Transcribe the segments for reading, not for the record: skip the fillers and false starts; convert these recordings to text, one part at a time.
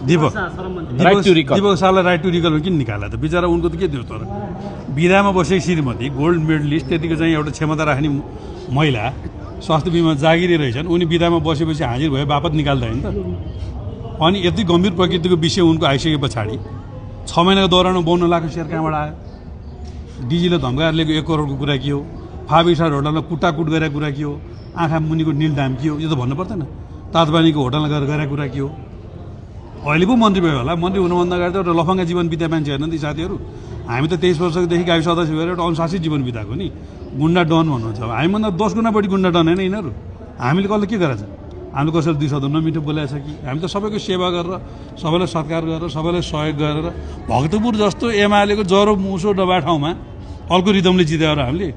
Deepak शाहलाई right to रिकलमा किन निकाला त बिचरा उनको त के थियो तर बिदामा बसेको श्रीमती गोल्ड मेडलिस्ट त्यतिको चाहिँ एउटा क्षमता राख्ने महिला स्वास्थ्य बिमा जागिरी रहेछन् उनी बिदामा बसेपछि हाजिर भए बापत निकाल्दैन त अनि यति गम्भीर प्रकृतिको विषय उनको आइसके पछाडि 6 महिनाको दौरानमा 52 लाख सेयर कहाँबाट आयो डिजीले धम्काएर लिएको 1 करोडको कुरा के हो 5 स्टार होटलमा कुटाकुट गरेको कुरा के हो आँखा मुनिको नीलडाम के हो यो त भन्नु पर्दैन ताजबानीको होटलमा गएर गरेको कुरा के हो अहिले पो मन्त्री भयो होला मन्त्री हुनुभन्दा अगाडि त एउटा लफङ्गा जीवन बिता मान्छे हेर्न ती साथीहरू हामी त 23 वर्षदेखि गाविस सदस्य भएर एउटा अनुशासित जीवन बिताएको नि गुन्डा डन भन्नुहुन्छ अब हामीभन्दा 10 गुणा बढी गुन्डा डन होइन यिनीहरू हामीले कसले के गरेछ हामीले कसैले 2 शब्द नमिठो बोलेको छ कि हामी त सबैको सेवा गरेर सबैलाई सत्कार गरेर सबैलाई सहयोग गरेर भक्तपुर जस्तो एमालेको जरो मुसो डबा ठाउँमा अल्गोरिदमले जिताएर हामीले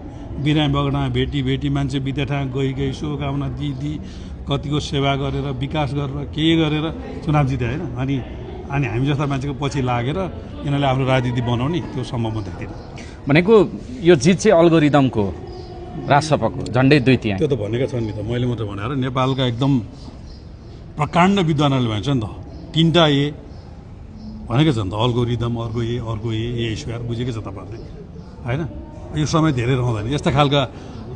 बिरामी बगडामा भेटी मान्छे बितेठा गई शुभकामना दिदी कतिको सेवा गरेर विकास गरेर के गरेर चुनाव जिते होइन अनि हामी जस्ता मान्छेको पछि लागेर यिनीहरूले आफ्नो राजनीति बनाउने त्यो सम्भव म देख्दिनँ भनेको यो जित चाहिँ अल्गोरिदमको राजसभाको झन्डै 2/3 त्यो त भनेका छन् नि त मैले मात्र भनेर नेपालका एकदम प्रकाण्ड विद्वानहरूले भन्छ नि त 3टा ए भनेकै छ नि त अल्गोरिदम अर्को ए स्क्वायर बुझेकै छ तपाईँहरूले होइन यो समय धेरै रहँदैन यस्ता खालका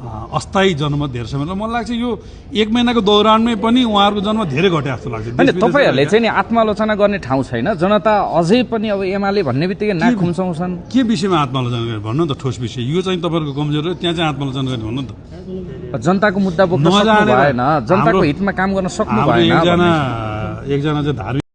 अस्थायी जन्म धेरै समय मलाई लाग्छ यो 1 महिनाको दौरानमै पनि उहाँहरूको जन्म धेरै घटे जस्तो लाग्छ अनि तपाईँहरूले चाहिँ नि आत्मालोचना गर्ने ठाउँ छैन जनता अझै पनि अब एमाले भन्ने बित्तिकै नाक खुम्चाउँछन् के विषयमा आत्मालोचना गर्ने भन्नु न त ठोस विषय यो चाहिँ तपाईँहरूको कमजोरी हो त्यहाँ चाहिँ आत्मालोचना गर्ने भन्नु न त जनताको मुद्दा बोक्न सक्नु भएन जनताको हितमा काम गर्न सक्नु भएन एकजना चाहिँ धार्मिक